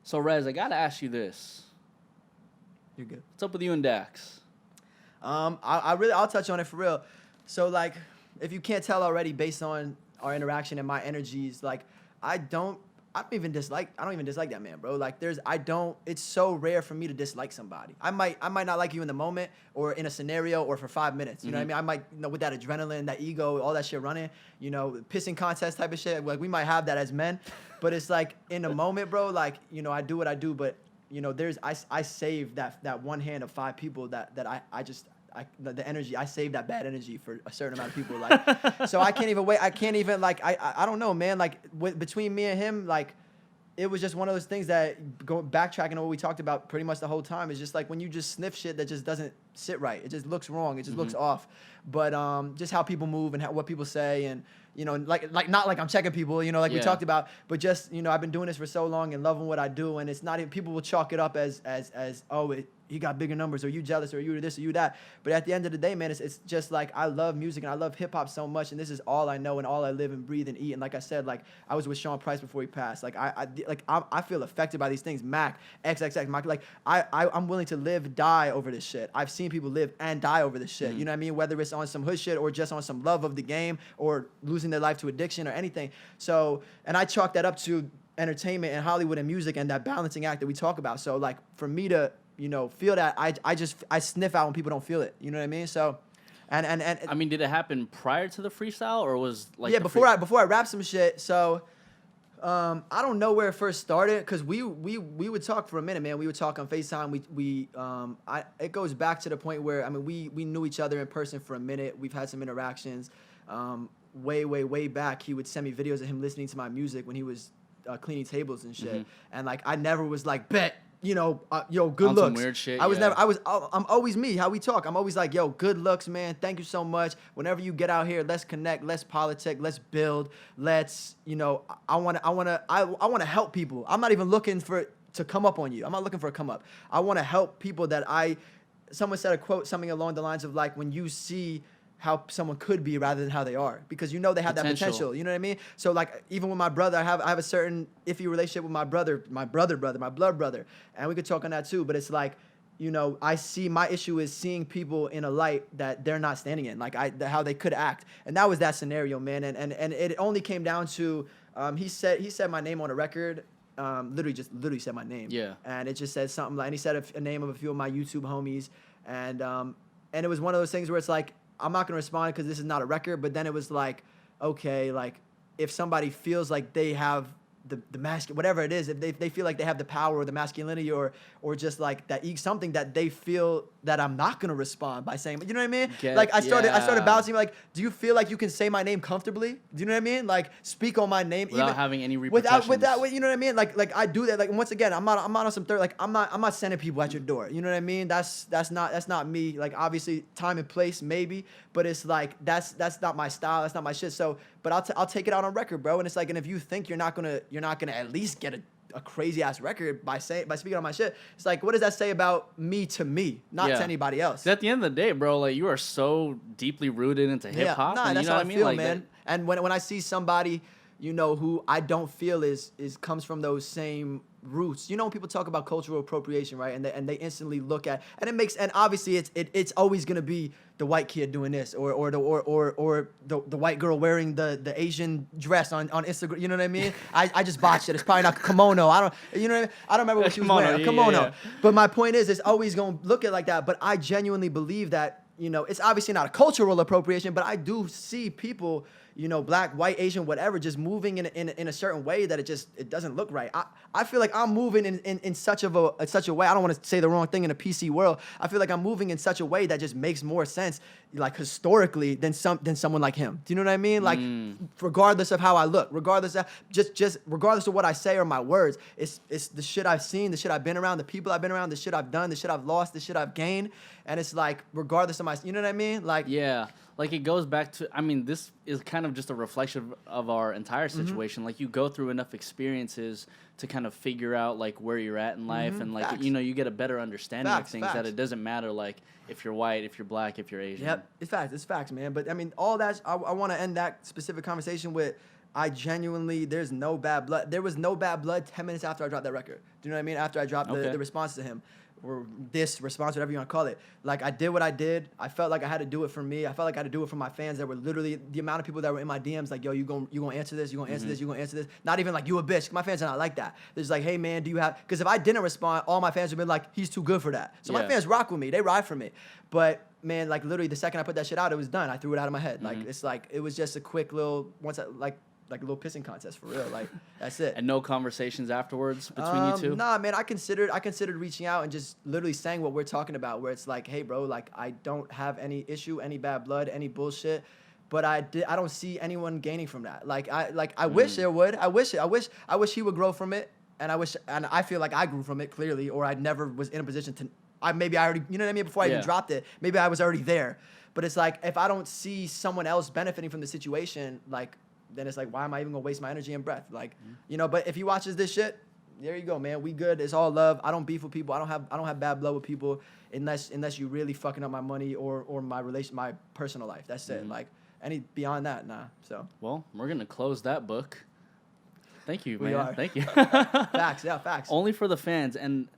So, Rez, I gotta ask you this. You're good. What's up with you and Dax? I'll touch on it for real. So like, if you can't tell already based on our interaction and my energies, like I don't even dislike that man, bro. Like it's so rare for me to dislike somebody. I might not like you in the moment or in a scenario or for 5 minutes. You know what I mean? I might, with that adrenaline, that ego, all that shit running, pissing contest type of shit. Like we might have that as men, but it's like in the moment, bro, like, I do what I do, but I save that one hand of 5 people that the energy, I save that bad energy for a certain amount of people. Like, so I can't even wait. I can't even like, I don't know, man. Like between me and him, like it was just one of those things that backtracking on what we talked about pretty much the whole time is just like when you just sniff shit that just doesn't sit right. It just looks wrong. It just looks off. But just how people move and what people say and, like not like I'm checking people, like we talked about, but just, I've been doing this for so long and loving what I do. And it's not even, people will chalk it up as he got bigger numbers, or you jealous, or you this, or you that. But at the end of the day, man, it's just like I love music and I love hip hop so much, and this is all I know and all I live and breathe and eat. And like I said, like I was with Sean Price before he passed. Like I feel affected by these things. Mac, XXX, Mac, like I'm willing to live, die over this shit. I've seen people live and die over this shit. You know what I mean? Whether it's on some hood shit or just on some love of the game or losing their life to addiction or anything. So, and I chalk that up to entertainment and Hollywood and music and that balancing act that we talk about. So like for me to feel that, I sniff out when people don't feel it. You know what I mean? So, and I mean, did it happen prior to the freestyle or was like before I rap some shit? So, I don't know where it first started because we would talk for a minute, man. We would talk on FaceTime. It goes back to the point where we knew each other in person for a minute. We've had some interactions. Way back, he would send me videos of him listening to my music when he was cleaning tables and shit. And like I never was like bet. Yo, good on looks. Some weird shit, I'm always me, how we talk. I'm always like, yo, good looks, man. Thank you so much. Whenever you get out here, let's connect, let's politic, let's build, let's, I want to help people. I'm not even looking to come up on you. I'm not looking for a come up. I want to help people someone said a quote, something along the lines of like, when you see how someone could be rather than how they are, because they have that potential. You know what I mean? So like even with my brother, I have a certain iffy relationship with my brother, my blood brother, and we could talk on that too. But it's like, I see my issue is seeing people in a light that they're not standing in, like how they could act, and that was that scenario, man. And it only came down to he said my name on a record. Literally said my name. Yeah. And it just said something like, and he said a name of a few of my YouTube homies, and it was one of those things where it's like, I'm not going to respond because this is not a record. But then it was like, okay, like if somebody feels like they have the whatever it is, if they feel like they have the power or the masculinity or just like that something that they feel that I'm not going to respond by saying, you know what I mean? I started bouncing like, do you feel like you can say my name comfortably? Do you know what I mean? Like speak on my name without having any repercussions. Without, you know what I mean? Like I do that. Like once again, I'm not on some third, like I'm not sending people at your door. You know what I mean? That's not me. Like obviously time and place maybe, but it's like, that's not my style. That's not my shit. So, but I'll take it out on record, bro. And it's like, and if you think you're not gonna at least get a crazy ass record by speaking on my shit, it's like, what does that say about me to me, not to anybody else? At the end of the day, bro, like you are so deeply rooted into hip hop. Nah, that's how I feel, man. And when I see somebody, who I don't feel is comes from those same roots. When people talk about cultural appropriation, right? And they instantly look at, and obviously it's always gonna be the white kid doing this or the white girl wearing the Asian dress on Instagram. You know what I mean? I just botched it. It's probably not kimono. I don't remember what she was wearing. Kimono. Yeah. But my point is, it's always gonna look at it like that. But I genuinely believe that, it's obviously not a cultural appropriation, but I do see people, black, white, Asian, whatever, just moving in a certain way that it doesn't look right. I feel like I'm moving in such a way. I don't want to say the wrong thing in a PC world. I feel like I'm moving in such a way that just makes more sense, like historically, than someone like him. Do you know what I mean? Like, regardless of how I look, regardless of what I say or my words, it's the shit I've seen, the shit I've been around, the people I've been around, the shit I've done, the shit I've lost, the shit I've gained, and it's like, regardless of you know what I mean? Like, yeah. Like, it goes back to, this is kind of just a reflection of our entire situation. Like, you go through enough experiences to kind of figure out, like, where you're at in life. And, like, Facts. You get a better understanding of things Facts. that it doesn't matter, like, if you're white, if you're black, if you're Asian. Yep, it's facts, man. But, all that, I want to end that specific conversation with, I genuinely, there's no bad blood. There was no bad blood 10 minutes after I dropped that record. Do you know what I mean? After I dropped the response to him, or this response, whatever you want to call it. Like, I did what I did. I felt like I had to do it for me. I felt like I had to do it for my fans that were literally, the amount of people that were in my DMs, like, yo, you gonna answer this? You gonna answer this? You gonna answer this? Not even like, you a bitch. My fans are not like that. They're just like, hey, man, do you have, because if I didn't respond, all my fans would be like, he's too good for that. So my fans rock with me. They ride for me. But, man, like, literally the second I put that shit out, it was done. I threw it out of my head. Like, it's like, it was just a quick little, like a little pissing contest for real. Like, that's it. And no conversations afterwards between you two? Nah, man, I considered reaching out and just literally saying what we're talking about, where it's like, hey, bro, like, I don't have any issue, any bad blood, any bullshit, but I don't see anyone gaining from that. Like, I wish there would. I wish he would grow from it, and I feel like I grew from it clearly, or I never was in a position to. Maybe I already, you know what I mean? Before I even dropped it, maybe I was already there. But it's like, if I don't see someone else benefiting from the situation, like, then it's like, why am I even gonna waste my energy and breath? Like, you know, but if he watches this shit, there you go, man. We good. It's all love. I don't beef with people. I don't have bad blood with people unless you really fucking up my money or my personal life. That's it. Like, any beyond that, nah. So. Well, we're gonna close that book. Thank you, man. We are. Thank you. Facts, yeah, facts. Only for the fans. And